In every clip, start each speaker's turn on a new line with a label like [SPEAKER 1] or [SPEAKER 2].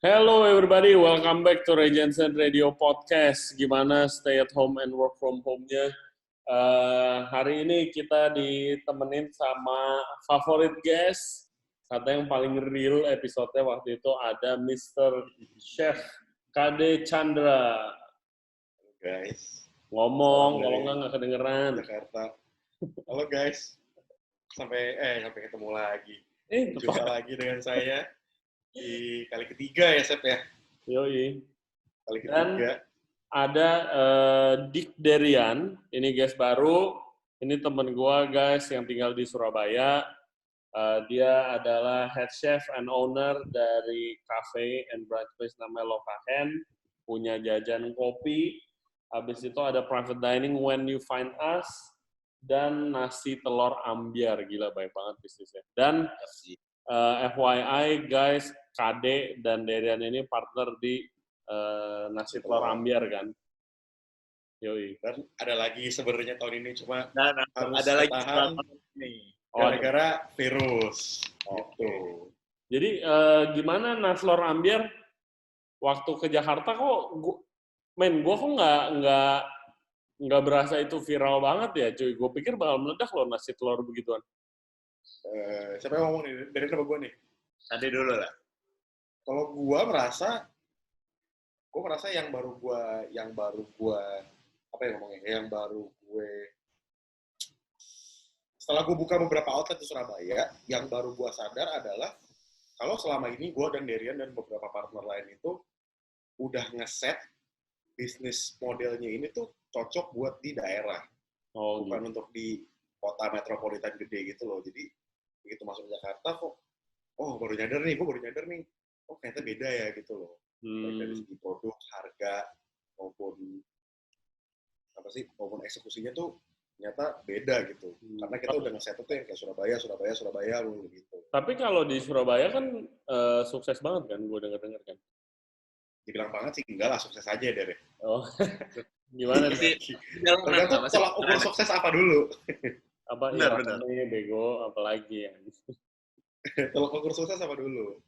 [SPEAKER 1] Hello everybody, welcome back to Ray Jensen Radio Podcast. Gimana stay at home and work from home-nya? Hari ini kita ditemenin sama favorit guest. Kata yang paling real episode-nya waktu itu ada Mr. Chef KD Chandra.
[SPEAKER 2] Guys.
[SPEAKER 1] Ngomong, kalau nggak kedengeran.
[SPEAKER 2] Jakarta. Halo guys. Sampai ketemu lagi. Jumpa lagi dengan saya. Di kali ketiga ya, Sep ya?
[SPEAKER 1] Yoi.
[SPEAKER 2] Kali ketiga.
[SPEAKER 1] Dan ada Dick Derian, ini guys baru. Ini temen gue guys yang tinggal di Surabaya. Dia adalah head chef and owner dari cafe and brunch place namanya Lokahen. Punya jajan kopi. Habis itu ada private dining When You Find Us. Dan nasi telur ambyar. Gila, baik banget bisnisnya. Dan FYI guys, KD dan Derian ini partner di nasi telur ambyar kan. Yoi.
[SPEAKER 2] Dan ada lagi sebenarnya tahun ini cuma harus
[SPEAKER 3] ada lagi
[SPEAKER 2] nih. Gara-gara virus.
[SPEAKER 1] Oke. Jadi gimana nasi telur ambyar waktu ke Jakarta kok gue kok nggak berasa itu viral banget ya cuy. Gue pikir bakal meledak loh nasi telur begituan.
[SPEAKER 2] Siapa yang ngomong nih? Dari nama gue nih?
[SPEAKER 3] Tadi dulu lah.
[SPEAKER 2] Kalau gue merasa yang baru gue setelah gue buka beberapa outlet di Surabaya, yang baru gue sadar adalah kalau selama ini gue dan Derian dan beberapa partner lain itu udah ngeset bisnis modelnya ini tuh cocok buat di daerah, bukan untuk di kota metropolitan gede gitu loh. Jadi begitu masuk ke Jakarta kok, gue baru nyadar nih, oh ternyata beda ya gitu loh. Baik dari segi produk, harga, maupun eksekusinya tuh ternyata beda gitu. Karena kita udah nge-set tuh yang kayak Surabaya gitu.
[SPEAKER 1] Tapi kalau di Surabaya kan sukses banget kan, gue denger kan.
[SPEAKER 2] Dibilang banget sih, enggak lah, sukses aja deh.
[SPEAKER 1] Oh, gimana sih?
[SPEAKER 2] Tergantung tolak ukur sukses apa dulu.
[SPEAKER 1] Apa ini bego apalagi ya.
[SPEAKER 2] Tolak ukur sukses apa dulu?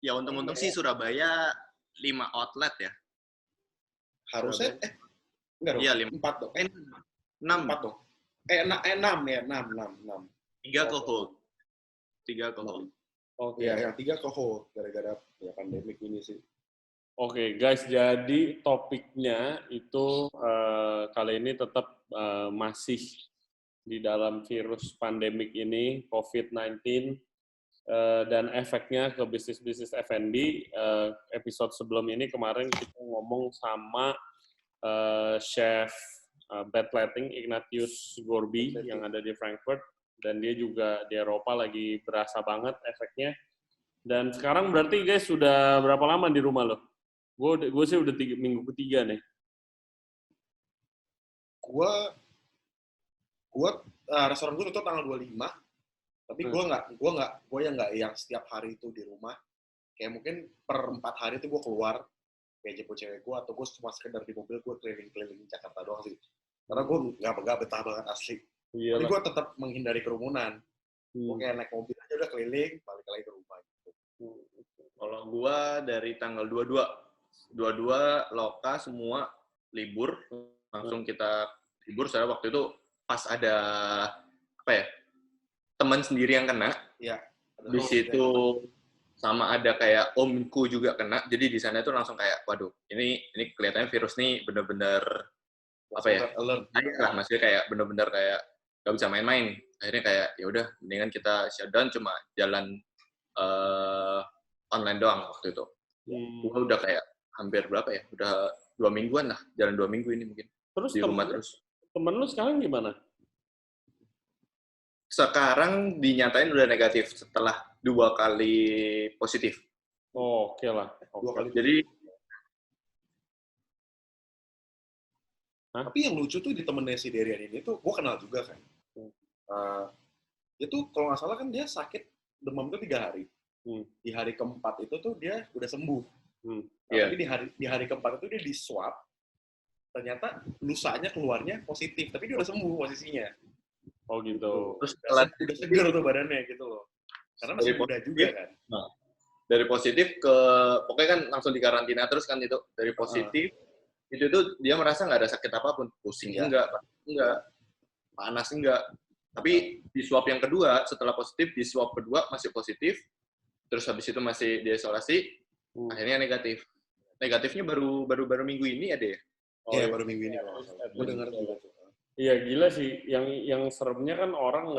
[SPEAKER 3] Ya untung-untung sih Surabaya 5 outlet ya.
[SPEAKER 2] Harusnya enggak dong.
[SPEAKER 3] Iya
[SPEAKER 2] 4 dong.
[SPEAKER 3] 6
[SPEAKER 2] dong. 6 ya, 6.
[SPEAKER 3] 3 ke hold.
[SPEAKER 1] Oke.
[SPEAKER 2] Iya, yang 3 ke hold gara-gara ya pandemik ini sih.
[SPEAKER 1] Oke, guys, jadi topiknya itu kali ini tetap masih di dalam virus pandemik ini, COVID-19, dan efeknya ke bisnis-bisnis F&B. Episode sebelum ini kemarin kita ngomong sama chef Bedletting Ignatius Gorby yang ada di Frankfurt, dan dia juga di Eropa lagi berasa banget efeknya. Dan sekarang berarti guys sudah berapa lama di rumah lo? Gue sih udah minggu ketiga nih.
[SPEAKER 2] Restoran gue tutup tanggal 25, tapi gue nggak yang setiap hari itu di rumah. Kayak mungkin per 4 hari itu gue keluar, kayak jemput cewek gue, atau gue cuma sekedar di mobil gue keliling-keliling Jakarta doang sih. Karena gue nggak betah banget asli. Tapi gue tetap menghindari kerumunan. Gue kayak naik mobil aja udah keliling, balik lagi ke rumah. Gitu.
[SPEAKER 3] Kalau gue dari tanggal 22 Loka semua libur, langsung kita libur. Soalnya waktu itu pas ada teman sendiri yang kena.
[SPEAKER 2] Iya.
[SPEAKER 3] Di situ sama ada kayak omku juga kena. Jadi di sana itu langsung kayak, waduh, ini kelihatannya virus nih bener-bener
[SPEAKER 2] alert
[SPEAKER 3] lah, maksudnya kayak bener-bener kayak gak bisa main-main. Akhirnya kayak ya udah mendingan kita shutdown, cuma jalan online doang waktu itu. Gue udah kayak hampir berapa ya? Udah 2 mingguan lah, jalan 2 minggu ini mungkin.
[SPEAKER 1] Terus
[SPEAKER 3] di rumah terus.
[SPEAKER 1] Temen lu sekarang gimana?
[SPEAKER 3] Sekarang dinyatain udah negatif setelah 2 kali positif.
[SPEAKER 1] Oh, oke lah.
[SPEAKER 2] 2 kali.
[SPEAKER 3] Jadi
[SPEAKER 2] tapi yang lucu tuh di temennya si Derian ini tuh, gue kenal juga kan. Itu kalau nggak salah kan dia sakit demam tuh 3 hari. Di hari keempat itu tuh dia udah sembuh. Tapi di hari keempat itu dia di swab, ternyata lusanya keluarnya positif, tapi dia udah sembuh posisinya.
[SPEAKER 1] Oh gitu.
[SPEAKER 3] Terus
[SPEAKER 2] udah seger tuh badannya gitu loh. Karena masih muda juga kan.
[SPEAKER 3] dari positif ke pokoknya kan langsung dikarantina terus kan itu dari positif itu dia merasa nggak ada sakit apapun, pusing enggak panas enggak, tapi di swab yang kedua setelah positif di swab kedua masih positif, terus habis itu masih diisolasi, akhirnya negatifnya baru minggu ini ada ya.
[SPEAKER 2] Iya, baru minggu ini kalau salah. Gue dengar juga tuh.
[SPEAKER 1] Iya gila sih, yang seremnya kan orang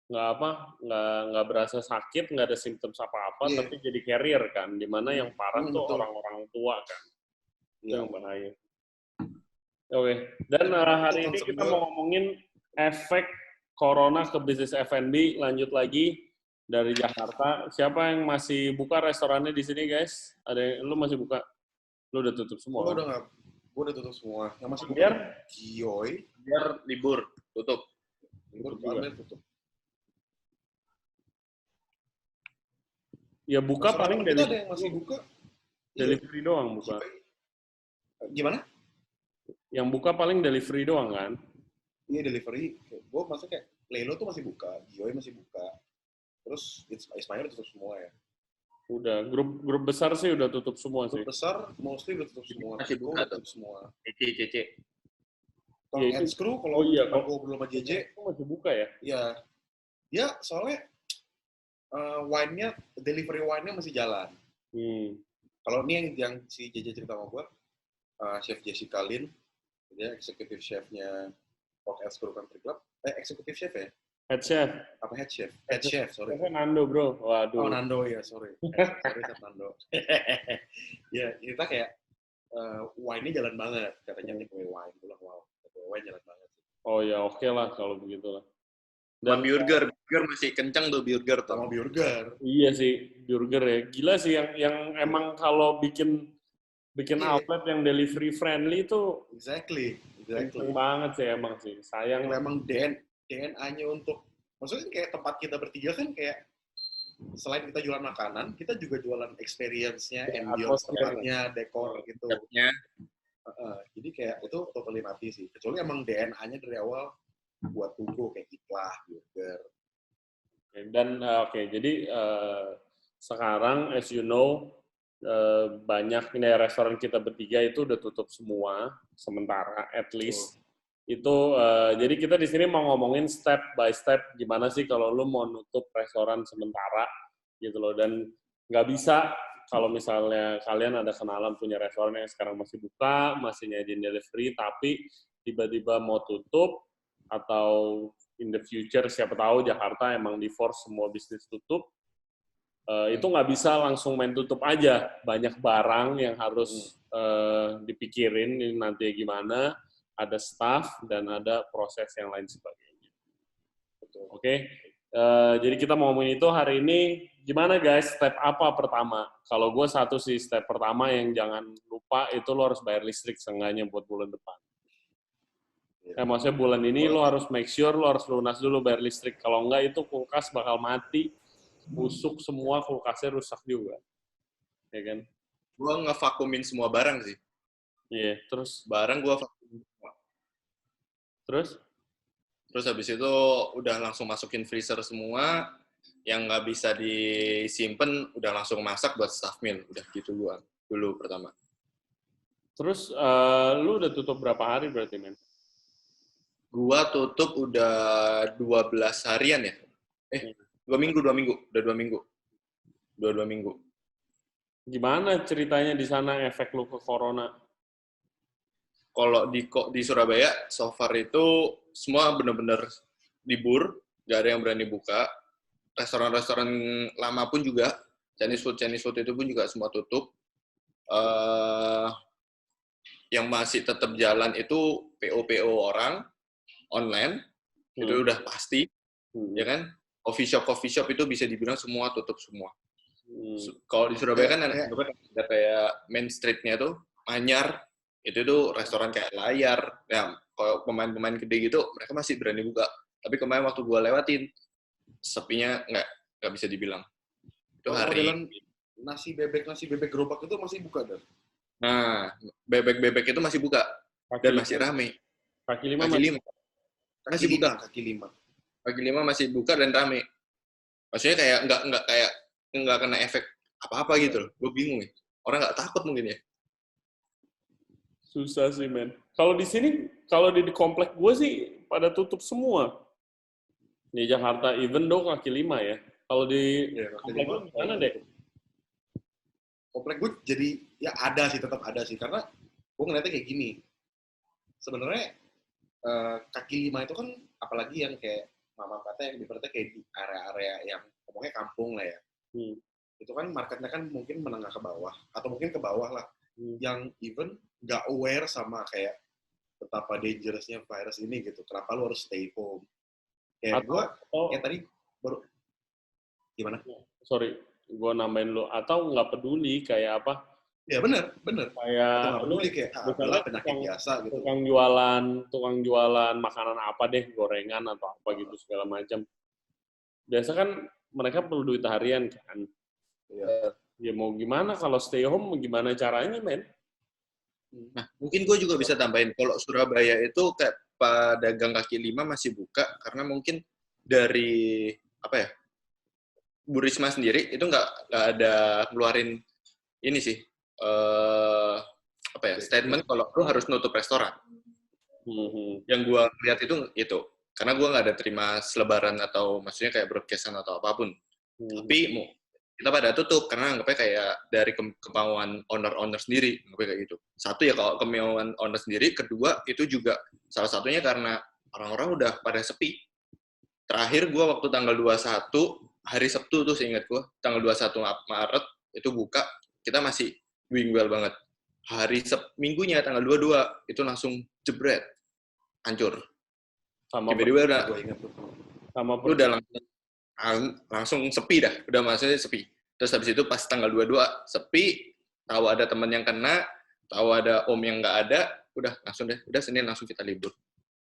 [SPEAKER 1] nggak berasa sakit, nggak ada simptom apa-apa, tapi jadi carrier kan, dimana yang parah tuh orang-orang tua kan, itu yang bahaya. Oke, dan hari ini kita mau ngomongin efek corona ke bisnis F&B. Lanjut lagi dari Jakarta. Siapa yang masih buka restorannya di sini guys? Lu masih buka? Lu udah tutup semua?
[SPEAKER 2] Gue udah tutup semua. Yang masih buka Gioy.
[SPEAKER 3] Biar libur, tutup.
[SPEAKER 2] Libur juga tutup.
[SPEAKER 1] Ya buka paling dari
[SPEAKER 2] ada yang masih buka.
[SPEAKER 1] Delivery doang buka.
[SPEAKER 2] Gimana?
[SPEAKER 1] Yang buka paling delivery doang kan?
[SPEAKER 2] Iya delivery. Gue maksudnya kayak Lelo tuh masih buka, Gioy masih buka. Terus Ismail tutup semua ya.
[SPEAKER 1] Udah, grup besar sih udah tutup semua sih.
[SPEAKER 2] Grup besar mostly udah tutup semua.
[SPEAKER 3] Masih buka
[SPEAKER 2] tutup semua.
[SPEAKER 3] CC.
[SPEAKER 2] Kalau N-Screw, kalau gue belum sama JJ,
[SPEAKER 1] itu masih buka ya?
[SPEAKER 2] Iya. Ya, soalnya delivery wine-nya masih jalan. Kalau ini yang si JJ cerita sama gue, Chef Jessica Lin, dia executive chef-nya Rock N-Screw Country Club. Executive chef ya?
[SPEAKER 1] Head chef.
[SPEAKER 2] Apa head chef? Head chef, sorry.
[SPEAKER 1] Nando, bro. Waduh.
[SPEAKER 2] Oh, Nando, ya, sorry. Sorry, Nando. Ya, kita kayak wine-nya jalan banget. Katanya takeaway wine. Wow, takeaway wine jalan banget.
[SPEAKER 1] Oh ya, oke lah kalau begitu lah.
[SPEAKER 3] Dan burger masih kencang tuh burger tuh.
[SPEAKER 2] Sama burger.
[SPEAKER 1] Iya sih, burger ya. Gila sih yang emang kalau bikin outlet yang delivery friendly itu
[SPEAKER 2] Exactly.
[SPEAKER 1] kenceng banget sih emang sih. Sayang.
[SPEAKER 2] Memang DNA-nya untuk, maksudnya kayak tempat kita bertiga kan kayak selain kita jualan makanan, kita juga jualan experience-nya, ambience tempatnya, dekor gitu. Jadi kayak itu totally mati sih. Kecuali emang DNA-nya dari awal buat tunggu kayak Iklah, burger.
[SPEAKER 1] Dan jadi sekarang as you know banyak restoran kita bertiga itu udah tutup semua sementara at least. Itu jadi kita di sini mau ngomongin step by step gimana sih kalau lu mau nutup restoran sementara gitu loh, dan nggak bisa kalau misalnya kalian ada kenalan punya restoran yang sekarang masih buka, masih nyediain delivery, tapi tiba-tiba mau tutup atau in the future siapa tahu Jakarta emang di force semua bisnis tutup, itu nggak bisa langsung main tutup aja, banyak barang yang harus dipikirin ini nanti gimana, ada staff dan ada proses yang lain sebagainya. Oke. Jadi kita mau ngomongin itu hari ini. Gimana guys, step apa pertama? Kalau gue satu sih, step pertama yang jangan lupa itu lo harus bayar listrik seenggaknya buat bulan depan. Maksudnya bulan ini lo harus make sure lo harus lunas dulu bayar listrik. Kalau enggak itu kulkas bakal mati, busuk semua, kulkasnya rusak juga. Ya kan?
[SPEAKER 3] Gue ngevakumin semua barang sih.
[SPEAKER 1] Iya, terus?
[SPEAKER 3] Barang gue vakumin semua. Terus habis itu udah langsung masukin freezer semua, yang nggak bisa disimpan udah langsung masak buat staff meal. Udah gitu gua dulu pertama.
[SPEAKER 1] Terus lu udah tutup berapa hari berarti, men?
[SPEAKER 3] Gua tutup udah 12 harian ya. 2 minggu. Udah 2 minggu. 2 minggu.
[SPEAKER 1] Gimana ceritanya di sana efek lu ke corona?
[SPEAKER 3] Kalau di Surabaya, so far itu semua benar-benar libur, nggak ada yang berani buka. Restoran-restoran lama pun juga, Chinese food itu pun juga semua tutup. Yang masih tetap jalan itu PO orang, online, itu udah pasti, ya kan? Coffee shop itu bisa dibilang semua tutup semua. Kalau di Surabaya kan ada kayak main street-nya tuh, Manyar, itu tuh restoran kayak Layar. Ya, kalau pemain-pemain gede gitu, mereka masih berani buka. Tapi kemarin waktu gue lewatin, sepinya nggak bisa dibilang. Itu hari.
[SPEAKER 2] Nasi bebek gerobak itu masih buka, Dan?
[SPEAKER 3] Nah, bebek itu masih buka. Dan masih rame.
[SPEAKER 1] Kaki lima
[SPEAKER 3] masih buka.
[SPEAKER 2] Kaki lima
[SPEAKER 3] masih buka dan rame. Maksudnya kayak nggak kena efek apa-apa gitu loh. Gue bingung nih. Orang nggak takut mungkin ya.
[SPEAKER 1] Susah sih, men. Kalau di sini, kalau di komplek gue sih pada tutup semua. Di Jakarta, even though kaki lima ya. Kalau di
[SPEAKER 2] Ya, kaki
[SPEAKER 1] komplek
[SPEAKER 2] lima,
[SPEAKER 1] lu gimana, Dek?
[SPEAKER 2] komplek gue jadi ya ada sih, tetap ada sih, karena gue ngeliatnya kayak gini. Sebenarnya kaki lima itu kan apalagi yang kayak mama kata yang ibaratnya kayak di area-area yang ngomongnya kampung lah ya. Itu kan marketnya kan mungkin menengah ke bawah atau mungkin ke bawah lah. Yang even nggak aware sama kayak betapa dangerousnya virus ini gitu. Kenapa lu harus stay home? Kayak gue, kayak tadi baru gimana?
[SPEAKER 1] Sorry, gue nambahin lu. Atau nggak peduli kayak apa?
[SPEAKER 2] Ya benar.
[SPEAKER 1] Kayak
[SPEAKER 2] Atau nggak peduli kayak adalah penyakit biasa gitu.
[SPEAKER 1] Tukang jualan makanan apa deh, gorengan atau apa gitu segala macam. Biasa kan mereka perlu duit harian kan.
[SPEAKER 2] Iya.
[SPEAKER 1] Ya mau gimana kalau stay home, gimana caranya, men?
[SPEAKER 3] Nah, mungkin gue juga bisa tambahin, kalau Surabaya itu kayak pedagang kaki lima masih buka, karena mungkin dari, apa ya, Bu Risma sendiri itu nggak ada ngeluarin ini sih, apa ya, statement kalau lu harus nutup restoran. Yang gue lihat itu, karena gue nggak ada terima selebaran atau maksudnya kayak broadcastan atau apapun. Tapi kita pada tutup karena anggapnya kayak dari kemauan owner sendiri, anggapnya kayak gitu. Satu ya kalau kemauan owner sendiri, kedua itu juga salah satunya karena orang-orang udah pada sepi. Terakhir gue waktu tanggal 21 hari Sabtu tuh seingat gue, tanggal 21 Maret itu buka, kita masih doing well banget. Hari Minggunya tanggal 22 itu langsung jebret, hancur. Tiba-tiba udah langsung sepi dah, udah maksudnya sepi. Terus habis itu pas tanggal 22 sepi, tahu ada teman yang kena, tahu ada om yang nggak ada, udah langsung deh, udah Senin langsung kita libur.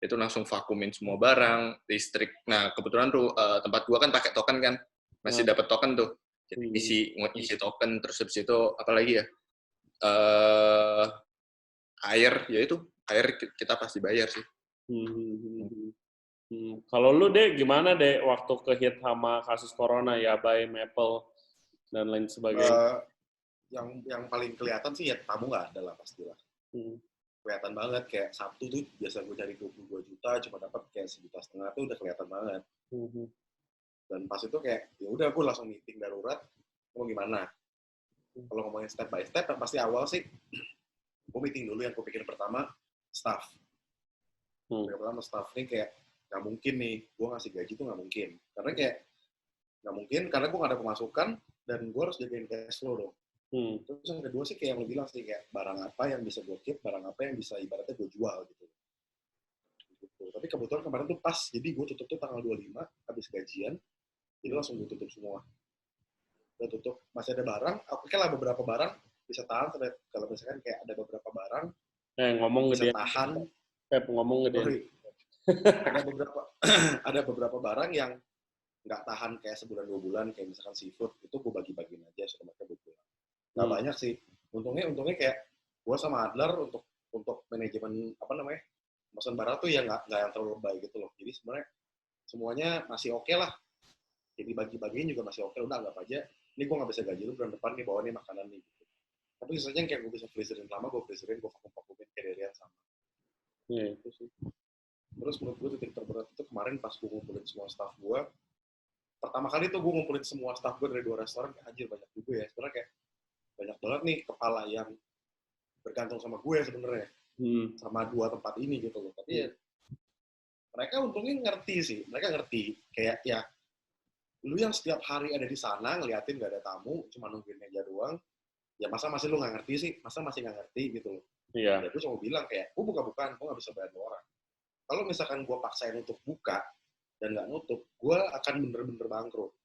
[SPEAKER 3] Itu langsung vakumin semua barang, listrik. Nah kebetulan tuh tempat gua kan pakai token kan, masih dapat token tuh. Jadi ngisi token, terus habis itu apalagi ya, air, ya itu air kita pasti bayar sih.
[SPEAKER 1] Kalau lu deh gimana deh waktu kehit sama kasus corona ya, by Maple dan lain sebagainya?
[SPEAKER 2] Yang paling kelihatan sih ya tamu nggak ada lah pastilah. Kelihatan banget kayak Sabtu tuh biasa gue cari 22 juta cuma dapat kayak 1,5 juta tuh udah kelihatan banget. Dan pas itu kayak ya udah gue langsung meeting darurat, mau gimana? Kalau ngomongin step by step, yang pasti awal sih gue meeting dulu, yang gue pikirin pertama staff. Yang pertama staff nih kayak nggak mungkin nih gue ngasih gaji tuh nggak mungkin, karena kayak nggak mungkin karena gue nggak ada pemasukan dan gue harus jagain cash flow dong. Terus yang kedua sih kayak yang lo bilang sih, kayak barang apa yang bisa gue keep, barang apa yang bisa ibaratnya gue jual gitu. Tapi kebetulan kemarin tuh pas, jadi gue tutup tuh tanggal 25 habis gajian, jadi langsung gue tutup semua. Gue tutup, masih ada barang, oke lah beberapa barang bisa tahan, kalau misalkan kayak ada beberapa barang
[SPEAKER 1] ngomong
[SPEAKER 2] bisa tahan.
[SPEAKER 1] Ngomong gede.
[SPEAKER 2] Ada beberapa barang yang nggak tahan kayak sebulan 2 bulan, kayak misalkan seafood itu gue bagi-bagiin aja sudah mereka berbulan. Nggak banyak sih, untungnya kayak gue sama Adler untuk manajemen apa namanya pemesan barang tuh ya nggak yang terlalu baik gitu loh. Jadi sebenarnya semuanya masih oke lah. Jadi bagi-bagiin juga masih oke. Udah anggap aja ini gue nggak bisa gaji lu bulan depan nih, bawa nih makanan nih gitu. Tapi sisanya yang kayak gue bisa freezerin lama, gue freezerin, gue vakuumin kayak Derian sama. Itu sih. Terus menurut gue titik terberat itu kemarin pas gue ngumpulin semua staff gue. Pertama kali tuh gue ngumpulin semua staff gue dari 2 restoran, kayak anjir banyak juga ya. Sebenarnya kayak banyak banget nih kepala yang bergantung sama gue sebenarnya. Sama 2 tempat ini gitu loh. Tapi ya, mereka untungnya ngerti sih. Mereka ngerti. Kayak ya, lu yang setiap hari ada di sana ngeliatin gak ada tamu, cuma nungguin meja doang. Ya masa masih lu gak ngerti sih? Masa masih gak ngerti gitu loh.
[SPEAKER 1] Iya.
[SPEAKER 2] Ya gue cuma bilang kayak, gue buka-bukaan, gue gak bisa bayar orang. Kalau misalkan gue paksain untuk buka dan nggak nutup, gue akan bener-bener bangkrut.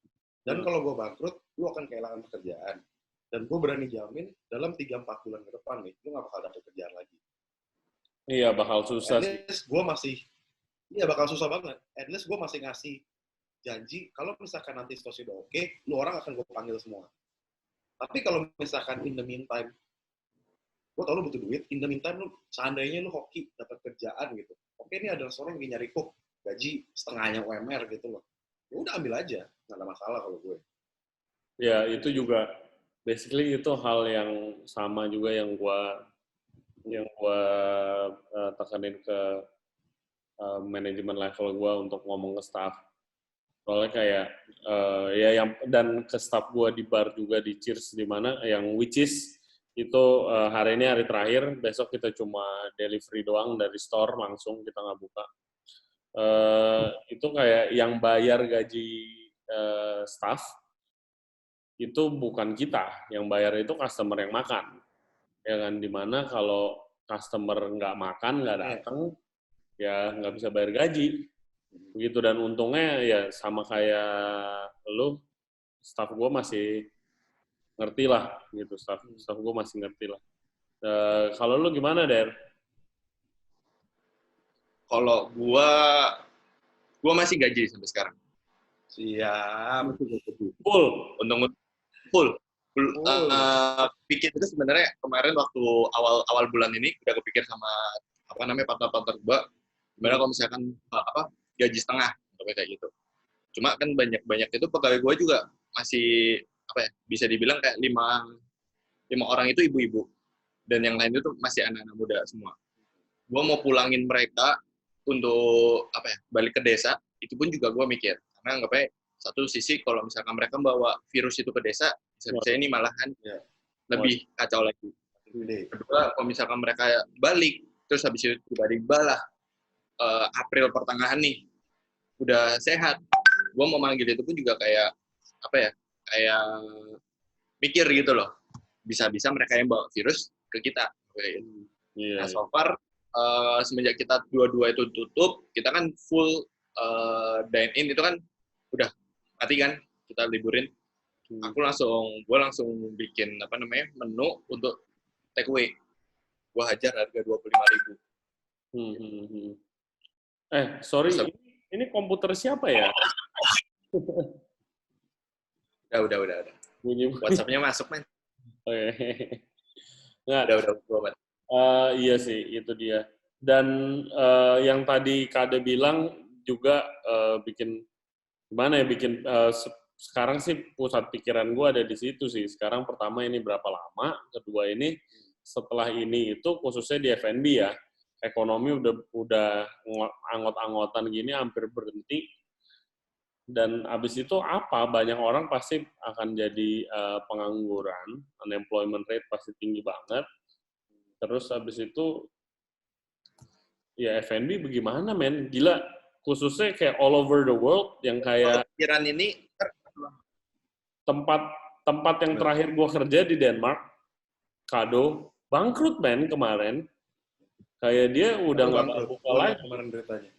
[SPEAKER 2] Dan kalau gue bangkrut, lu akan kehilangan pekerjaan. Dan gue berani jamin dalam 3-4 bulan ke depan nih, lu nggak bakal dapet kerjaan lagi.
[SPEAKER 1] Iya, bakal susah sih.
[SPEAKER 2] At least gue masih, iya bakal susah banget. At least gue masih ngasih janji, kalau misalkan nanti situasi udah oke, lu orang akan gue panggil semua. Tapi kalau misalkan in the meantime, gue tau lu butuh duit, in the meantime lu seandainya lu hoki dapat kerjaan gitu. Oke, ini ada seorang lagi nyari cook, gaji setengahnya UMR gitu loh. Ya udah ambil aja, nggak ada masalah kalau gue.
[SPEAKER 1] Ya, itu juga basically itu hal yang sama juga yang gua tekanin ke manajemen level gua untuk ngomong ke staff. Soalnya kayak ya yang dan ke staff gua di bar juga di Cheers di mana yang which is itu hari ini hari terakhir, besok kita cuma delivery doang dari store langsung, kita nggak buka. Itu kayak yang bayar gaji staff itu bukan kita, yang bayar itu customer yang makan, ya kan? Dimana kalau customer nggak makan, nggak datang, ya nggak bisa bayar gaji, begitu. Dan untungnya ya sama kayak lu, staff gue masih ngerti lah, gitu. Staff gue masih ngerti lah. Kalau lu gimana, Der?
[SPEAKER 3] Kalau gua masih gaji sampai sekarang.
[SPEAKER 2] Siap.
[SPEAKER 3] Full. Untung full. Pikir itu sebenarnya kemarin waktu awal bulan ini udah kepikir sama partner-partner gua, gimana kalau misalkan gaji setengah kayak gitu. Cuma kan banyak itu pegawai gua juga masih bisa dibilang kayak 5 orang itu ibu-ibu dan yang lain itu masih anak-anak muda semua. Gua mau pulangin mereka untuk balik ke desa, itu pun juga gua mikir karena satu sisi kalau misalkan mereka bawa virus itu ke desa, bisa ini malahan lebih kacau lagi. Kedua, kalau misalkan mereka balik, terus habis itu tiba-tiba lah April pertengahan nih, udah sehat, gue mau manggil itu pun juga kayak mikir gitu loh, bisa-bisa mereka yang bawa virus ke kita. Nah, so far, semenjak kita dua-dua itu tutup, kita kan full dine-in itu kan udah mati kan, kita liburin. Gue langsung bikin menu untuk take away. Gue hajar harga 25.000.
[SPEAKER 1] Sorry, ini komputer siapa ya?
[SPEAKER 3] Udah.
[SPEAKER 1] Bunyi.
[SPEAKER 3] WhatsApp-nya masuk, men.
[SPEAKER 1] Nggak.
[SPEAKER 3] Udah.
[SPEAKER 1] Iya sih, itu dia. Dan yang tadi Kade bilang juga bikin sekarang sih pusat pikiran gue ada di situ sih. Sekarang pertama ini berapa lama, kedua ini setelah ini itu khususnya di F&B ya, ekonomi udah anggot-anggotan gini hampir berhenti. Dan abis itu banyak orang pasti akan jadi pengangguran, unemployment rate pasti tinggi banget. Terus abis itu ya F&B bagaimana, men? Gila, khususnya kayak all over the world yang kayak
[SPEAKER 3] pikiran ini
[SPEAKER 1] tempat yang terakhir gue kerja di Denmark, Kado, bangkrut, men, kemarin. Kayak dia udah nggak mau buka lagi.
[SPEAKER 2] Kemarin beritanya.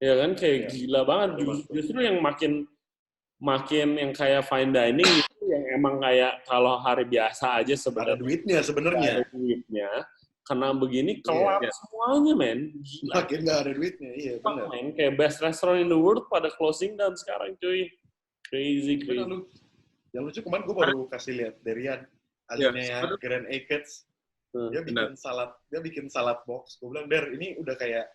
[SPEAKER 1] Ya kan, kayak gila banget. Justru yang makin yang kayak fine dining itu yang emang kayak kalau hari biasa aja sebenarnya.
[SPEAKER 2] Ada duitnya.
[SPEAKER 1] Karena begini kelar semuanya, men. Gila.
[SPEAKER 2] Makin nggak ada duitnya, iya benar.
[SPEAKER 1] Kayak best restaurant in the world pada closing down sekarang, cuy. Crazy.
[SPEAKER 2] Yang lucu kemarin gue baru kasih lihat Derian, alinea Grand Acres. Dia bikin salad box. Gue bilang, Der, ini udah kayak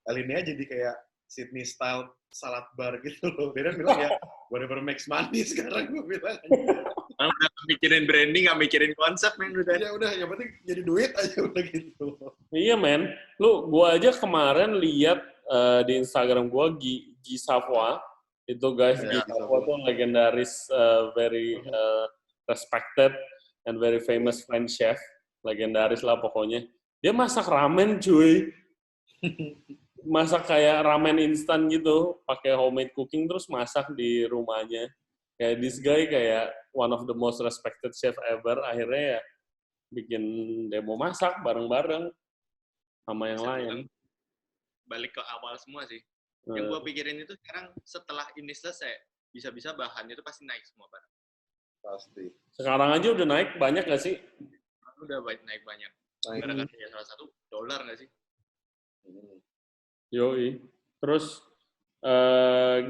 [SPEAKER 2] alinea jadi kayak Sydney style salad bar gitu loh. Derian bilang ya, whatever makes money sekarang, gue bilang.
[SPEAKER 3] Udah mikirin branding, nggak mikirin konsep, men.
[SPEAKER 2] Ya udah, yang penting jadi duit aja udah gitu.
[SPEAKER 1] Iya, men. Gua aja kemarin lihat di Instagram gua Guy Savoy. Itu guys, Guy Savoy tuh legendaris, very respected and very famous French chef. Legendaris lah pokoknya. Dia masak ramen, cuy. Masak kayak ramen instan gitu, pakai homemade cooking terus masak di rumahnya. Kayak this guy kayak one of the most respected chef ever, akhirnya ya bikin demo masak bareng-bareng sama yang lain.
[SPEAKER 3] Balik ke awal semua sih. Yang gue pikirin itu sekarang setelah ini selesai, bisa-bisa bahan itu pasti naik semua barang.
[SPEAKER 2] Pasti.
[SPEAKER 1] Sekarang aja udah naik banyak nggak sih?
[SPEAKER 3] Udah naik banyak. Gara-gara salah satu $1 nggak sih?
[SPEAKER 1] Yoi. Terus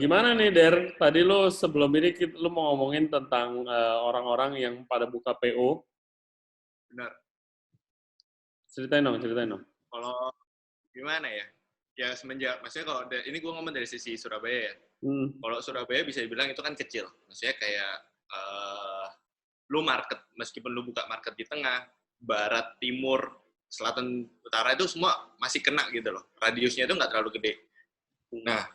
[SPEAKER 1] gimana nih, Der? Tadi lo sebelum ini lo mau ngomongin tentang orang-orang yang pada buka PO.
[SPEAKER 3] Benar.
[SPEAKER 1] Ceritain dong.
[SPEAKER 3] Kalau gimana ya? Ya semenjak, maksudnya kalau ini gue ngomong dari sisi Surabaya ya. Kalau Surabaya bisa dibilang itu kan kecil. Maksudnya kayak lu market, meskipun lu buka market di tengah, barat, timur, selatan, utara itu semua masih kena gitu loh. Radiusnya itu nggak terlalu gede. Nah,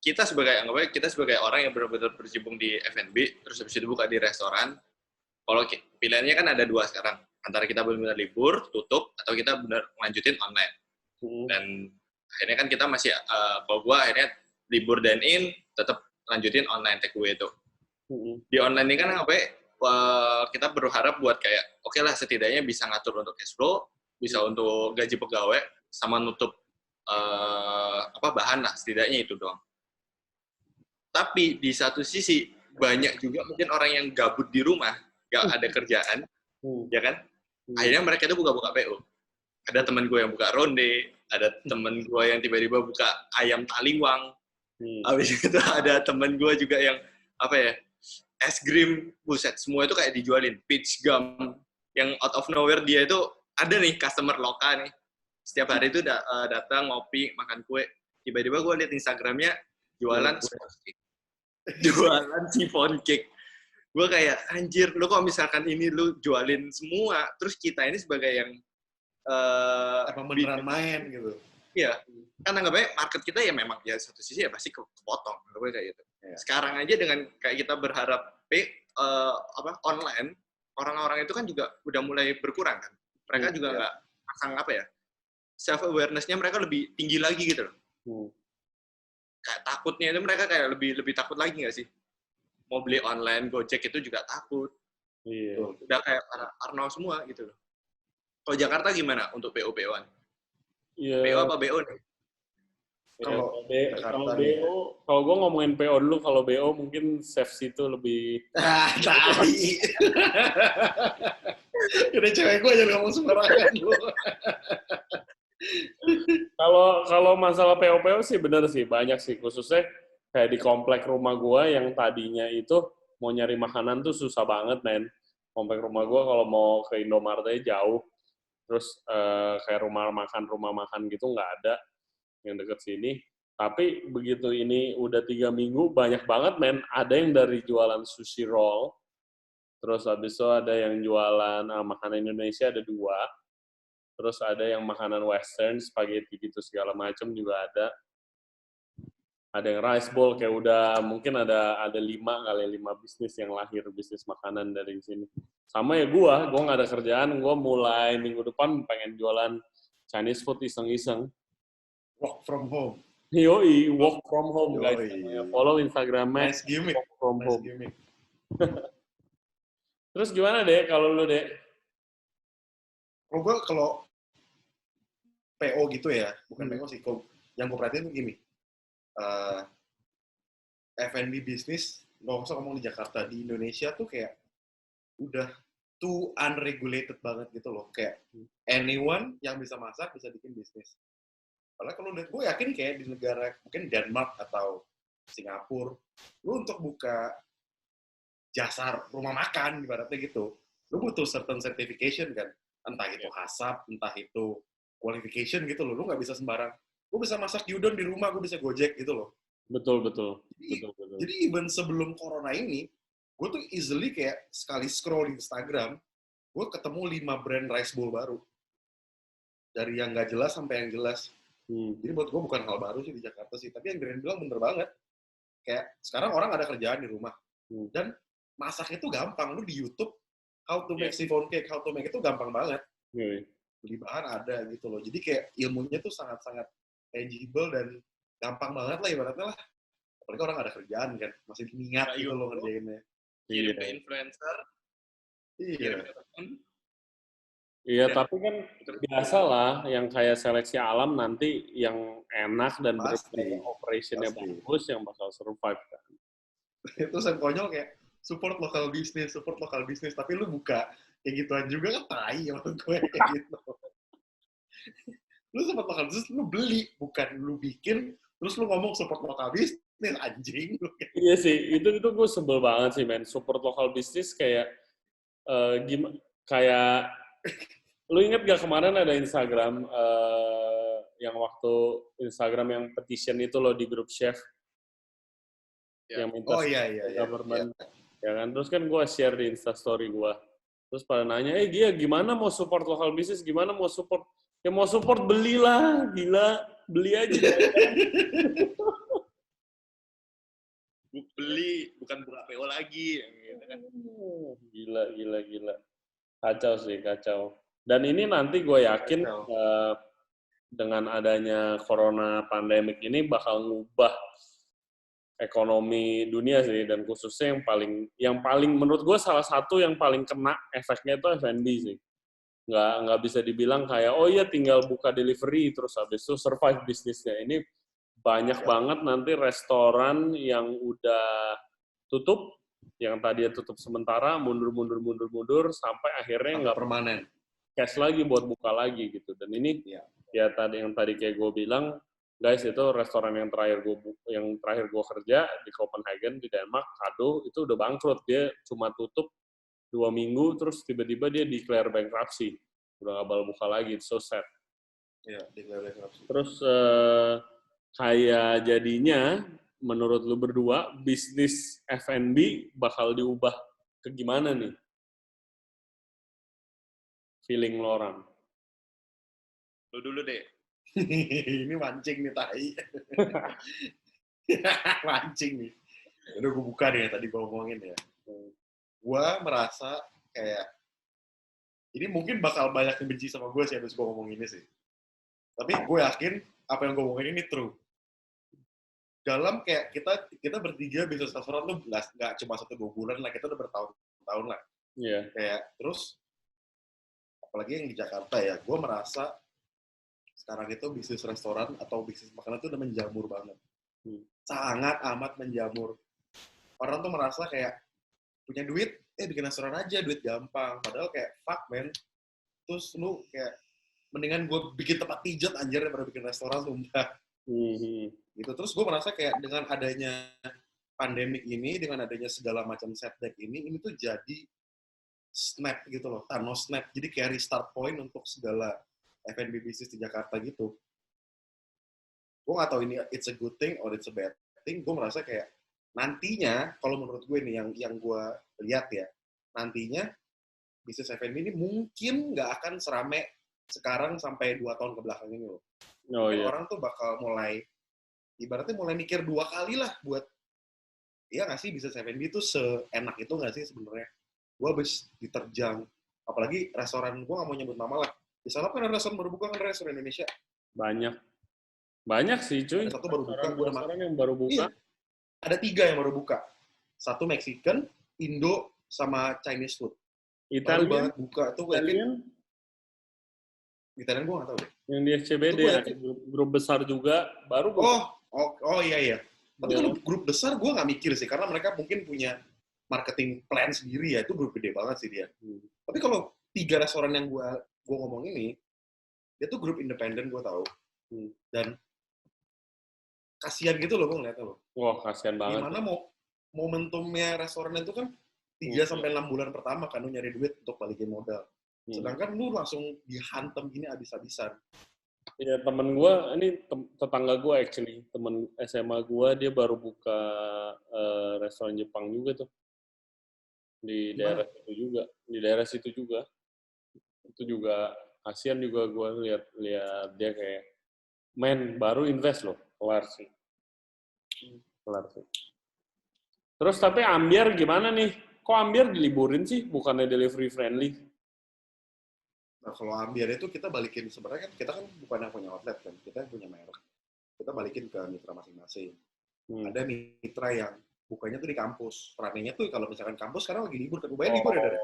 [SPEAKER 3] kita sebagai orang yang benar-benar berkecimpung di F&B, terus habis itu buka di restoran, kalau pilihannya kan ada dua sekarang, antara kita benar-benar libur, tutup, atau kita benar lanjutin online. Dan akhirnya kan kita masih, kalau gue akhirnya libur dine-in, tetap lanjutin online take away itu. Di online ini kan kita berharap buat kayak, oke lah setidaknya bisa ngatur untuk cash flow, bisa untuk gaji pegawai, sama nutup bahan lah, setidaknya itu doang. Tapi di satu sisi banyak juga mungkin orang yang gabut di rumah, gak ada kerjaan, ya kan? Akhirnya mereka itu buka-buka PO. Ada teman gue yang buka ronde, ada teman gue yang tiba-tiba buka ayam taliwang. Habis itu ada teman gue juga yang es krim, buset, semua itu kayak dijualin. Peach gum, yang out of nowhere dia itu ada nih customer lokal nih. Setiap hari itu datang ngopi, makan kue. Tiba-tiba gue liat Instagramnya jualan chiffon cake. Gue kayak, anjir, lu kok misalkan ini lu jualin semua, terus kita ini sebagai yang
[SPEAKER 2] beneran main gitu.
[SPEAKER 3] Iya, kan anggapnya market kita ya memang ya satu sisi ya pasti kepotong, gue kayak gitu. Ya. Sekarang aja dengan kayak kita berharap online, orang-orang itu kan juga udah mulai berkurang kan. Mereka juga nggak pasang self awareness-nya mereka lebih tinggi lagi gitu loh. Kayak takutnya itu mereka kayak lebih takut lagi nggak sih? Mau beli online, Gojek itu juga takut.
[SPEAKER 1] Iya.
[SPEAKER 3] Udah kayak Arnaud semua gitu loh. Kalau Jakarta gimana untuk PO-PO-an?
[SPEAKER 1] Iya.
[SPEAKER 3] PO apa BO nih?
[SPEAKER 2] Kalau
[SPEAKER 1] kalau gue ngomongin PO dulu, kalau BO mungkin Chefs itu lebih.
[SPEAKER 2] Tai. Udah cewek gue jangan ngomong sembarangan lu.
[SPEAKER 1] Kalau masalah PO sih bener sih, banyak sih, khususnya kayak di komplek rumah gue yang tadinya itu mau nyari makanan tuh susah banget, men. Komplek rumah gue kalau mau ke Indomaretnya jauh, terus kayak rumah makan gitu nggak ada yang deket sini. Tapi begitu ini udah 3 minggu, banyak banget, men. Ada yang dari jualan sushi roll, terus habis itu ada yang jualan makanan Indonesia, ada 2. Terus ada yang makanan western, spaghetti gitu segala macam juga ada. Ada yang rice bowl, kayak udah mungkin ada 5 bisnis yang lahir, bisnis makanan dari sini. Sama ya gue nggak ada kerjaan, gue mulai minggu depan pengen jualan Chinese food iseng-iseng.
[SPEAKER 2] Work from home.
[SPEAKER 1] Yoi, work from home, guys. Follow Instagramnya.
[SPEAKER 2] Nice gimmick.
[SPEAKER 1] Work from home.
[SPEAKER 2] Gimmick.
[SPEAKER 1] Terus gimana, Dek, kalau lu, Dek?
[SPEAKER 2] Kalau PO gitu ya, bukan PO sih. Yang gue perhatiin tuh gini, F&B bisnis, nggak usah ngomong di Jakarta, di Indonesia tuh kayak udah too unregulated banget gitu loh. Kayak anyone yang bisa masak bisa bikin bisnis. Karena kalau gue yakin kayak di negara mungkin Denmark atau Singapura, lu untuk buka jasa rumah makan ibaratnya gitu, lu butuh certain certification kan, entah itu HACCP, entah itu qualification gitu loh. Lu nggak bisa sembarang. Gue bisa masak gyudon di rumah, gue bisa Gojek gitu loh.
[SPEAKER 1] Betul.
[SPEAKER 2] Jadi even sebelum corona ini, gue tuh easily kayak sekali scroll di Instagram, gue ketemu 5 brand rice bowl baru. Dari yang nggak jelas sampai yang jelas. Jadi buat gue bukan hal baru sih di Jakarta sih, tapi yang Dren bilang bener banget. Kayak sekarang orang ada kerjaan di rumah. Dan masak itu gampang. Lu di YouTube, how to make chiffon cake, how to make itu gampang banget. Beli bahan ada gitu loh. Jadi kayak ilmunya tuh sangat-sangat tangible dan gampang banget lah ibaratnya lah. Apalagi orang ada kerjaan kan, masih mingat gitu loh ngerjainnya.
[SPEAKER 3] Kirim ke influencer.
[SPEAKER 1] Iya, tapi kan biasa lah yang kayak seleksi alam nanti yang enak dan operasinya bagus yang bakal survive kan.
[SPEAKER 2] Itu yang konyol kayak support lokal bisnis, tapi lu buka kayak gituan juga kan tai ya menurut gue kayak gitu. Lu support lokal bisnis, lu beli, bukan lu bikin, terus lu ngomong support lokal bisnis, anjing.
[SPEAKER 1] Iya sih, itu gue sebel banget sih, men. Support lokal bisnis kayak, kayak, lu inget gak kemarin ada Instagram, yang waktu Instagram yang petition itu loh di grup chef?
[SPEAKER 2] Yeah.
[SPEAKER 1] Yang minta
[SPEAKER 2] iya.
[SPEAKER 1] government. Ya kan, terus kan gue share di Instastory gue. Terus pada nanya, Gia gimana mau support lokal bisnis, gimana mau support? Ya mau support belilah, gila, beli aja.
[SPEAKER 3] Beli, bukan buka PO lagi. Gitu kan.
[SPEAKER 1] Gila. Kacau sih, kacau. Dan ini nanti gue yakin dengan adanya corona pandemik ini bakal ngubah ekonomi dunia sih, dan khususnya yang paling menurut gue salah satu yang paling kena efeknya itu F&B sih. Nggak bisa dibilang kayak oh iya tinggal buka delivery terus habis itu survive bisnisnya. Ini banyak banget nanti restoran yang udah tutup, yang tadi tutup sementara, mundur sampai akhirnya nggak
[SPEAKER 2] permanen
[SPEAKER 1] cash lagi buat buka lagi gitu. Dan ini ya tadi kayak gue bilang, guys, itu restoran yang terakhir gue kerja di Copenhagen di Denmark, Kado, itu udah bangkrut. Dia cuma tutup 2 minggu terus tiba-tiba dia declare bankruptcy, udah nggak bakal buka lagi. It's so sad.
[SPEAKER 2] Declare bankruptcy.
[SPEAKER 1] Terus kayak jadinya menurut lu berdua bisnis F&B bakal diubah ke gimana nih? Feeling lo orang.
[SPEAKER 3] Lu dulu deh.
[SPEAKER 2] Ini mancing nih, tai. Mancing nih. Udah gue buka nih, tadi gue ngomongin ya. Gue merasa kayak, ini mungkin bakal banyak yang benci sama gue sih habis gue ngomong ini sih. Tapi gue yakin apa yang gue ngomongin ini true. Dalam kayak kita bertiga bisnis restoran tuh nggak cuma 1-2 bulan lah, kita udah bertahun-tahun lah.
[SPEAKER 1] Iya.
[SPEAKER 2] Kayak terus, apalagi yang di Jakarta ya, gue merasa sekarang itu bisnis restoran atau bisnis makanan itu udah menjamur banget. Sangat amat menjamur. Orang tuh merasa kayak punya duit, bikin restoran aja, duit gampang. Padahal kayak, fuck man. Terus lu kayak, mendingan gue bikin tempat pijat anjir daripada bikin restoran, sumpah. Gitu. Terus gue merasa kayak dengan adanya pandemik ini, dengan adanya segala macam setback ini tuh jadi snap gitu loh, Thanos snap. Jadi kayak restart point untuk segala F&B bisnis di Jakarta gitu. Gue nggak tahu ini it's a good thing or it's a bad thing. Gue merasa kayak nantinya, kalau menurut gue nih yang gue lihat ya, nantinya bisnis F&B ini mungkin nggak akan serame sekarang sampai 2 tahun ke belakang ini loh. Orang tuh bakal ibaratnya mulai mikir 2 kali lah buat, iya nggak sih bisnis F&B itu seenak itu nggak sih sebenarnya? Gue habis diterjang, apalagi restoran, gue nggak mau nyebut nama lah. Di sana kan ada restoran baru buka, kan restoran Indonesia.
[SPEAKER 1] Banyak sih cuy.
[SPEAKER 2] Ada 1 baru buka,
[SPEAKER 1] restoran yang baru buka.
[SPEAKER 2] Iya. Ada 3 yang baru buka. 1 Mexican, Indo, sama Chinese food.
[SPEAKER 1] Italian
[SPEAKER 2] baru banget buka tuh. Italian gue nggak tahu deh.
[SPEAKER 1] Yang di SCBD ada grup besar juga baru buka.
[SPEAKER 2] Oh iya. Tapi kalau grup besar gue nggak mikir sih, karena mereka mungkin punya marketing plan sendiri ya, itu grup gede banget sih dia. Tapi kalau 3 restoran yang gue ngomong ini, dia tuh grup independen, gue tahu. Dan kasihan gitu loh gue ngeliatnya loh.
[SPEAKER 1] Wah, kasihan banget.
[SPEAKER 2] Gimana momentumnya restoran itu kan 3-6 bulan pertama kan lu nyari duit untuk balikin modal. Sedangkan lu langsung dihantam gini abis-abisan.
[SPEAKER 1] Iya, temen gue, ini tetangga gue actually, temen SMA gue, dia baru buka restoran Jepang juga tuh. Di daerah situ juga. Itu juga kasihan juga gue lihat dia kayak, men, baru invest loh, kelar sih. Terus tapi Ambiar gimana nih? Kok Ambiar diliburin sih? Bukannya delivery friendly?
[SPEAKER 2] Nah, kalau Ambiar itu kita balikin, sebenarnya kan kita kan bukan yang punya outlet kan, kita yang punya merek. Kita balikin ke mitra masing-masing. Ada mitra yang bukanya tuh di kampus. Ramenya tuh kalau misalkan kampus sekarang lagi libur, kan libur ya dari.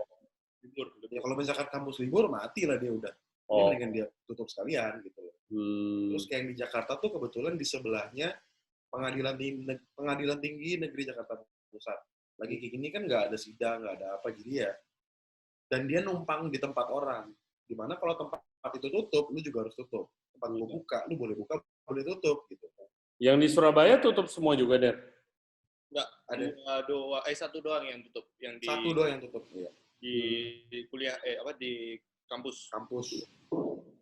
[SPEAKER 2] Libur. Ya kalau misalkan kampus libur, mati lah dia udah. Ini mendingan dia tutup sekalian gitu loh. Terus kayak yang di Jakarta tuh kebetulan di sebelahnya Pengadilan Tinggi Negeri Jakarta Pusat. Lagi kayak gini kan nggak ada sidang, nggak ada apa, jadi ya. Dan dia numpang di tempat orang. Dimana kalau tempat itu tutup, lu juga harus tutup. Tempat lu buka, lu boleh buka, boleh tutup gitu.
[SPEAKER 1] Yang di Surabaya tutup semua juga, Der?
[SPEAKER 3] Enggak, ada 1 doang yang tutup.
[SPEAKER 2] 1 doang yang tutup, iya.
[SPEAKER 3] Di kuliah, di kampus.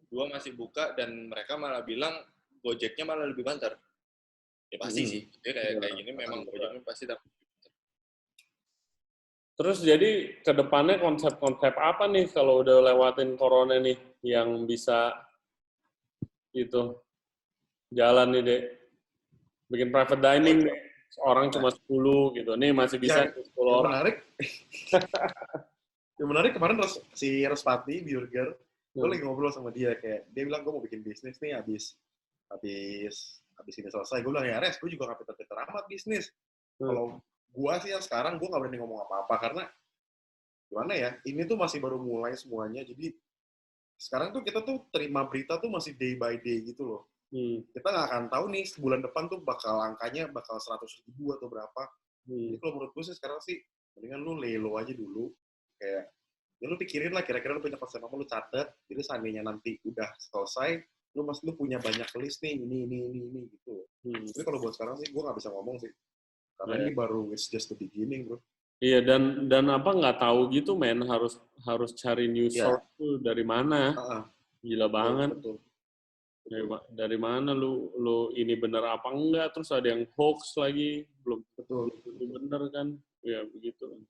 [SPEAKER 3] 2 masih buka, dan mereka malah bilang Gojeknya malah lebih banter. Ya pasti sih. Dia kayak gini memang Gojeknya pasti dapat.
[SPEAKER 1] Terus jadi ke depannya konsep-konsep apa nih kalau udah lewatin corona nih yang bisa itu jalan nih, Dek? Bikin private dining deh. Orang cuma 10 gitu. Nih masih bisa
[SPEAKER 2] Yang,
[SPEAKER 1] 10
[SPEAKER 2] yang
[SPEAKER 1] orang.
[SPEAKER 2] menarik, yang menarik kemarin si Respati Burger, gue lagi ngobrol sama dia kayak dia bilang gue mau bikin bisnis nih habis ini selesai. Gue bilang ya Res, gue juga gak pinter-pinter amat bisnis. Kalau gue sih yang sekarang gue nggak berani ngomong apa-apa karena gimana ya, ini tuh masih baru mulai semuanya. Jadi sekarang tuh kita tuh terima berita tuh masih day by day gitu loh. Kita nggak akan tahu nih sebulan depan tuh angkanya bakal 100.000 atau berapa. Jadi kalau menurut gue sih sekarang sih mendingan lu lay low aja dulu. Kayak ya lu pikirin lah kira-kira lu punya konsep apa, lu catet. Jadi seandainya nanti udah selesai, lu punya banyak list nih ini gitu. Tapi kalau buat sekarang sih gue nggak bisa ngomong sih. Karena ini baru it's just the beginning, bro.
[SPEAKER 1] Iya, dan apa nggak tahu gitu, men, harus cari news source tuh dari mana. Gila banget.
[SPEAKER 2] Betul.
[SPEAKER 1] Dari mana lu ini bener apa enggak, terus ada yang hoax lagi, belum
[SPEAKER 2] betul
[SPEAKER 1] bener kan. Ya begitu.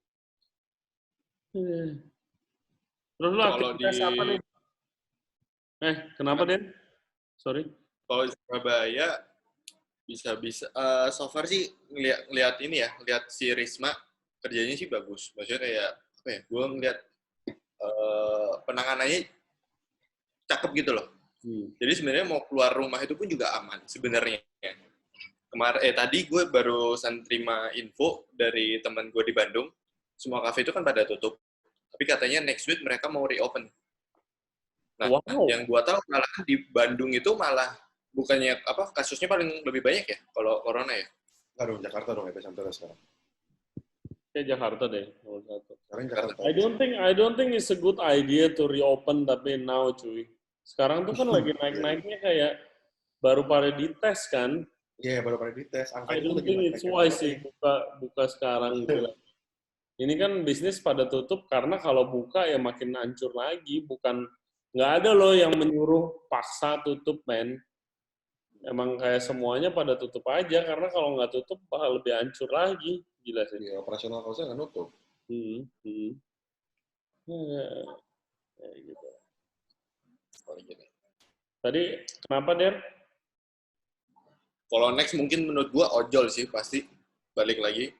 [SPEAKER 1] Terus lu aktivitas apa nih? Kenapa, Den? Sorry.
[SPEAKER 3] Kalau di Surabaya bisa so far sih ngeliat ini ya, lihat si Risma kerjanya sih bagus. Maksudnya kayak apa ya? Gue ngeliat penanganannya cakep gitu loh. Jadi sebenarnya mau keluar rumah itu pun juga aman sebenarnya. Tadi gue barusan terima info dari teman gue di Bandung. Semua kafe itu kan pada tutup. Tapi katanya next week mereka mau reopen. Nah, yang gue tahu malah di Bandung itu malah bukannya apa kasusnya paling lebih banyak ya kalau corona ya?
[SPEAKER 2] Enggak dong, Jakarta dong epicenternya sekarang.
[SPEAKER 1] Kayak Jakarta deh.
[SPEAKER 2] Sekarang Jakarta.
[SPEAKER 1] I don't think it's a good idea to reopen tapi now, cuy. Sekarang tuh kan lagi naik-naiknya kayak baru pada dites kan?
[SPEAKER 2] Iya, baru pada dites.
[SPEAKER 1] I don't think it's wise sih buka sekarang. Ini kan bisnis pada tutup karena kalau buka ya makin hancur lagi. Nggak ada loh yang menyuruh paksa tutup, men. Emang kayak semuanya pada tutup aja karena kalau nggak tutup bakal lebih hancur lagi. Gila sih.
[SPEAKER 2] Iya, operasional cost-nya nggak nutup.
[SPEAKER 1] Ya, gitu. Tadi kenapa, Der?
[SPEAKER 3] Kalau next mungkin menurut gua ojol sih pasti balik lagi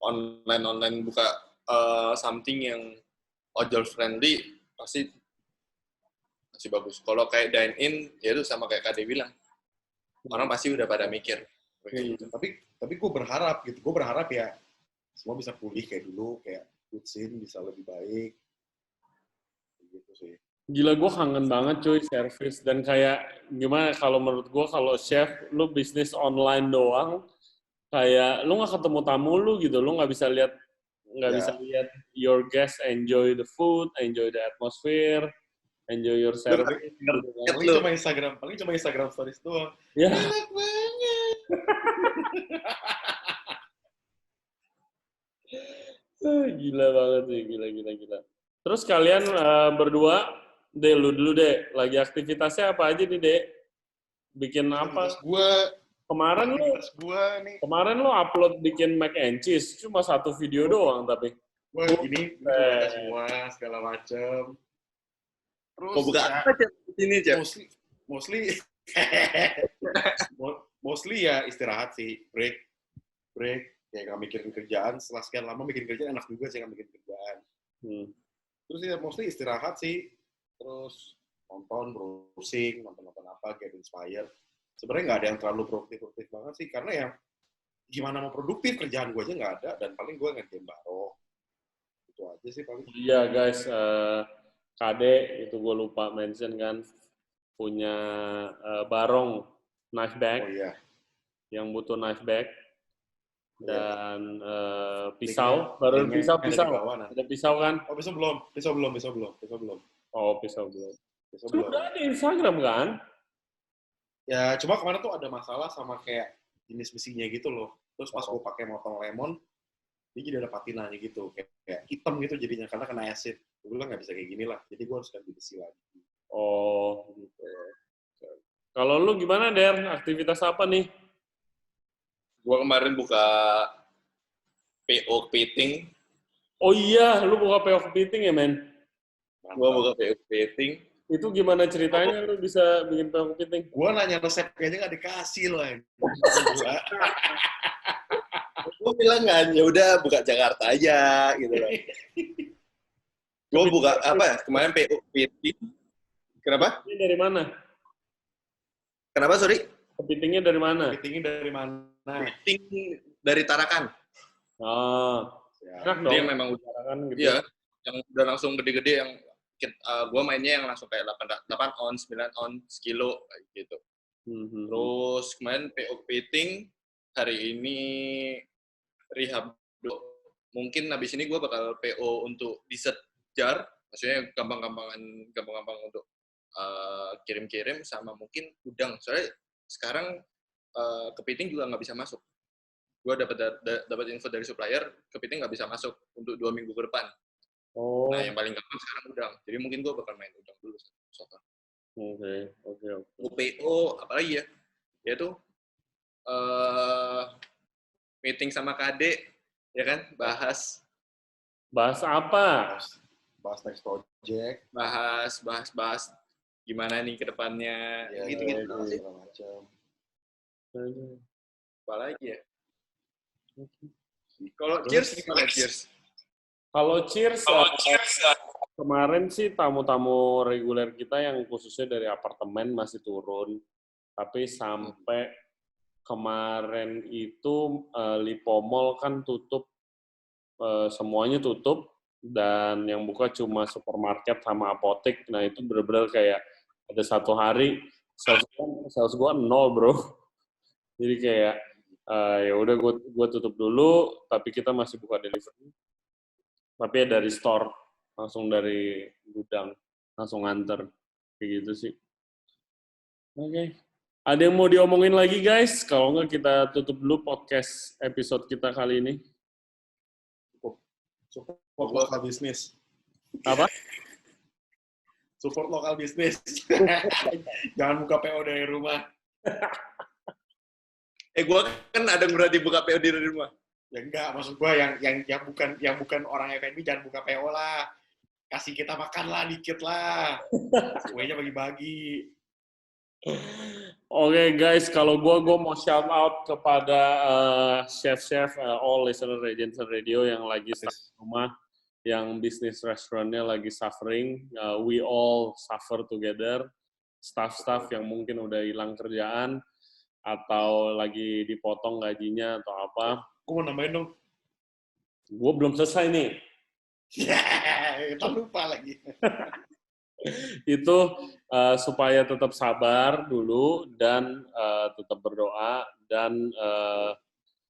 [SPEAKER 3] online buka something yang ojol friendly pasti masih bagus. Kalau kayak dine in ya itu sama kayak Kade bilang orang pasti udah pada mikir.
[SPEAKER 2] Gitu. Tapi gue berharap gitu. Gue berharap ya semua bisa pulih kayak dulu, kayak food scene bisa lebih baik. Gitu sih.
[SPEAKER 1] Gila, gue kangen banget cuy service. Dan kayak gimana kalau menurut gue kalau chef lu bisnis online doang, kayak lu nggak ketemu tamu lu gitu, lu nggak bisa lihat your guests enjoy the food, enjoy the atmosphere, enjoy your service.
[SPEAKER 2] Paling cuma Instagram stories doang.
[SPEAKER 1] Ya.
[SPEAKER 2] Enak banget.
[SPEAKER 1] Gila banget sih, gila. Terus kalian berdua, Dek, lu dulu Dek, lagi aktivitasnya apa aja nih Dek? Bikin apa? Kemarin lu upload bikin mac and cheese, cuma satu video doang tapi.
[SPEAKER 2] Wah, ini semua segala macam. Terus
[SPEAKER 3] buka apa ini Cep?
[SPEAKER 2] Mostly ya istirahat sih, break kayak nggak mikirin kerjaan. Setelah sekian lama bikin kerjaan enak juga sih nggak mikirin kerjaan. Terus ya mostly istirahat sih, terus browsing, nonton apa, get inspired. Sebenarnya nggak ada yang terlalu produktif banget sih, karena ya gimana mau produktif, kerjaan gue aja nggak ada, dan paling gue nge-game Baro. Itu aja sih paling.
[SPEAKER 1] Iya guys, Kade itu gue lupa mention kan, punya barong knife bag, yang butuh knife bag, dan pisau, baru pisau. Ada pisau kan?
[SPEAKER 2] Oh, pisau belum.
[SPEAKER 1] Oh, pisau belum. Sudah ada Instagram kan?
[SPEAKER 2] Ya, cuma kemarin tuh ada masalah sama kayak jenis besinya gitu loh. Terus pas gue pakai motong lemon, dia jadi ada patinanya gitu, kayak hitam gitu jadinya karena kena acid. Gue bilang nggak bisa kayak gini lah, jadi gue harus ganti besi lagi.
[SPEAKER 1] Oh, gitu. Kalau lu gimana, Der? Aktivitas apa nih?
[SPEAKER 3] Gue kemarin buka PO kepiting.
[SPEAKER 1] Oh iya, lu buka PO Kepiting ya, men?
[SPEAKER 3] Gua buka PO Kepiting.
[SPEAKER 1] Itu gimana ceritanya lu bisa bikin PO Kepiting?
[SPEAKER 2] Gua nanya resepnya aja nggak dikasih loh.
[SPEAKER 3] Gue bilang kan, ya udah buka Jakarta aja gitu loh. Gue buka apa ya? Kemarin PO Kepiting. Kenapa?
[SPEAKER 1] Ini dari mana?
[SPEAKER 3] Kenapa, sorry?
[SPEAKER 1] Kepitingnya dari mana?
[SPEAKER 2] Kepitingnya dari mana?
[SPEAKER 3] Kepiting dari Tarakan.
[SPEAKER 1] Oh, enak dong.
[SPEAKER 3] Dia memang udah
[SPEAKER 1] Kan gitu.
[SPEAKER 3] Iya, yang udah langsung gede-gede yang gue mainnya yang langsung kayak 8 ons, 9 ons, sekilo kayak gitu. Terus kemarin PO Kepiting, hari ini rehab dulu. Mungkin habis ini gue bakal PO untuk dessert jar, maksudnya gampang-gampang untuk kirim-kirim, sama mungkin udang. Soalnya sekarang kepiting juga nggak bisa masuk. Gue dapat info dari supplier, kepiting nggak bisa masuk untuk 2 minggu ke depan.
[SPEAKER 1] Oh.
[SPEAKER 3] Nah, yang paling gampang sekarang udang. Jadi mungkin gue bakal main udang dulu.
[SPEAKER 1] Oke.
[SPEAKER 3] PO, apalagi ya? Yaitu meeting sama KD, ya kan? Bahas
[SPEAKER 1] apa?
[SPEAKER 2] Bahas next project.
[SPEAKER 3] Bahas gimana nih ke depannya.
[SPEAKER 2] Ya,
[SPEAKER 3] gitu-gitu sih.
[SPEAKER 2] Segala macam.
[SPEAKER 3] Apalagi ya? Kalau Cheers gimana, Cheers?
[SPEAKER 1] Kalau Cheers, kemarin sih tamu-tamu reguler kita yang khususnya dari apartemen masih turun. Tapi sampai kemarin itu Lipo Mall kan tutup, semuanya tutup, dan yang buka cuma supermarket sama apotek. Nah itu benar-benar kayak ada satu hari sales gua 0, bro. Jadi kayak ya udah gue tutup dulu, tapi kita masih buka delivery. Tapi ya dari store, langsung dari gudang, langsung nganter. Kayak gitu sih. Oke. Ada yang mau diomongin lagi, guys? Kalau nggak kita tutup dulu podcast episode kita kali ini.
[SPEAKER 2] Support lokal bisnis.
[SPEAKER 1] Apa?
[SPEAKER 2] Support lokal bisnis. Jangan buka PO dari rumah.
[SPEAKER 3] Gue kan ada berarti buka PO di rumah.
[SPEAKER 2] Ya enggak, maksud gue yang bukan orang F&B jangan buka PO lah. Kasih kita makan lah dikit lah. Kuenya bagi-bagi.
[SPEAKER 1] Oke, guys, kalau gue mau shout out kepada chef-chef all listener Regency Radio yang lagi stuck di rumah, yang bisnis restorannya lagi suffering. We all suffer together. Staff-staff yang mungkin udah hilang kerjaan atau lagi dipotong gajinya atau apa.
[SPEAKER 2] Gue mau nambahin dong.
[SPEAKER 1] Gue belum selesai nih.
[SPEAKER 2] Kita lupa lagi.
[SPEAKER 1] Itu supaya tetap sabar dulu dan tetap berdoa, dan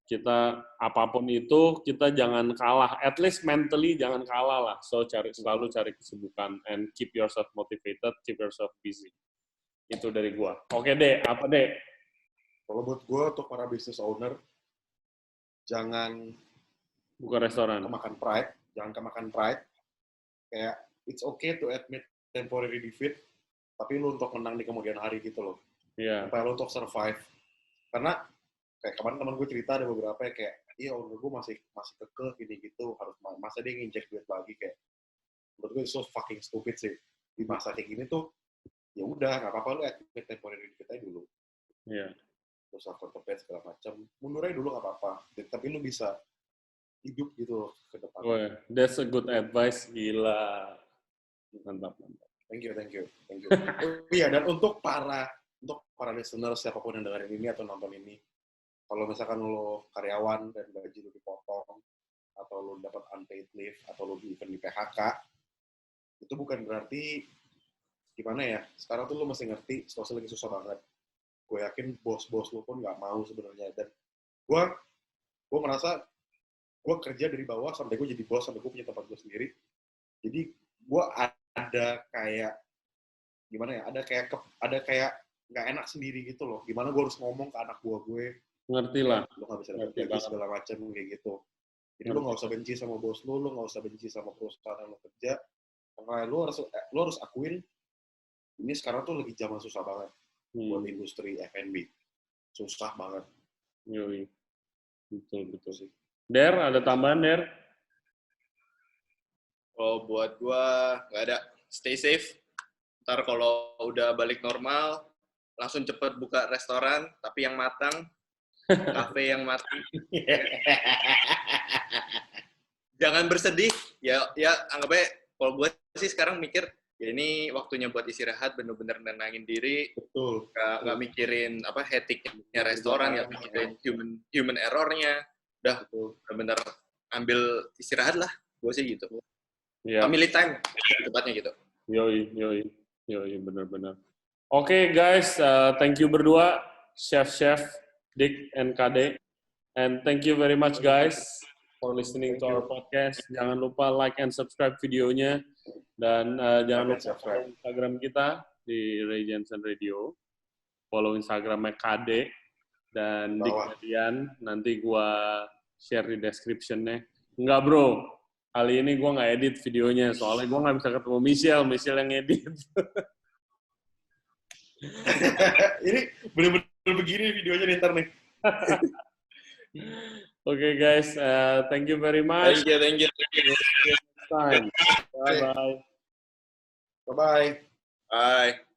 [SPEAKER 1] kita apapun itu kita jangan kalah, at least mentally jangan kalah lah. So selalu cari kesibukan and keep yourself motivated, keep yourself busy. Itu dari gua. Oke, Dek, apa Dek?
[SPEAKER 2] Kalau buat gue, untuk para business owner, jangan
[SPEAKER 1] buka restoran.
[SPEAKER 2] Jangan kemakan pride. Kayak, it's okay to admit temporary defeat, tapi lu untuk menang di kemudian hari gitu loh.
[SPEAKER 1] Iya.
[SPEAKER 2] Supaya lu untuk survive. Karena, kayak kemarin teman gue cerita ada beberapa yang kayak, iya owner gue masih kekeh gini gitu, harus masa dia nginjek duit lagi, kayak, menurut gue so fucking stupid sih. Di masa kayak gini tuh, ya udah nggak apa-apa lu admit temporary defeat aja dulu.
[SPEAKER 1] Iya.
[SPEAKER 2] Terus after segala macam, mundur aja dulu nggak apa-apa. Tapi lu bisa hidup gitu ke depan.
[SPEAKER 1] Oh, that's a good advice, gila. Mantap.
[SPEAKER 2] Thank you. Iya, dan untuk para listener, siapapun yang dengerin ini atau nonton ini, kalau misalkan lo karyawan dan gaji lo dipotong, atau lo dapat unpaid leave, atau lo even di PHK, itu bukan berarti gimana ya, sekarang tuh lo mesti ngerti situasi lagi susah banget. Gue yakin bos-bos lo pun nggak mau sebenarnya, dan gue merasa gue kerja dari bawah sampai gue jadi bos, sampai gue punya tempat gue sendiri. Jadi gue ada kayak gimana ya, ada kayak nggak enak sendiri gitu loh. Gimana gue harus ngomong ke anak buah gue? Ngerti lah. Lo nggak bisa dapat gaji segala macam kayak gitu. Jadi lo nggak usah benci sama bos lo nggak usah benci sama perusahaan yang lo kerja. Karena lo harus akuin ini sekarang tuh lagi zaman susah banget buat industri F&B. Susah banget.
[SPEAKER 1] Yoi. Betul sih. Der, ada tambahan, Der?
[SPEAKER 3] Kalau buat gua nggak ada. Stay safe. Ntar kalau udah balik normal, langsung cepet buka restoran, tapi yang matang, kafe yang mati. Jangan bersedih. Ya anggap aja. Kalau gua sih sekarang mikir, ya ini waktunya buat istirahat, bener-bener nenangin diri.
[SPEAKER 2] Betul.
[SPEAKER 3] Nggak mikirin apa etiknya restoran, nggak mikirin human errornya. Udah, bener-bener ambil istirahat lah. Gua sih gitu.
[SPEAKER 1] Ya.
[SPEAKER 3] Family time, tepatnya gitu.
[SPEAKER 1] Yoi, benar-benar. Oke, guys, thank you berdua, Chef Dick and KD, and thank you very much guys for listening to our podcast. Jangan lupa like and subscribe videonya, dan jangan lupa follow Instagram kita di Ray Jensen Radio, follow Instagramnya KD dan Dick Median. Nanti gua share di description-nya. Enggak bro, kali ini gue nggak edit videonya, soalnya gue nggak bisa ketemu Michelle yang edit.
[SPEAKER 2] Ini bener-bener begini videonya nih, ntar nih.
[SPEAKER 1] Oke guys, thank you very much.
[SPEAKER 3] Thank you.
[SPEAKER 1] Next time. Bye-bye.
[SPEAKER 2] Bye-bye.
[SPEAKER 3] Bye.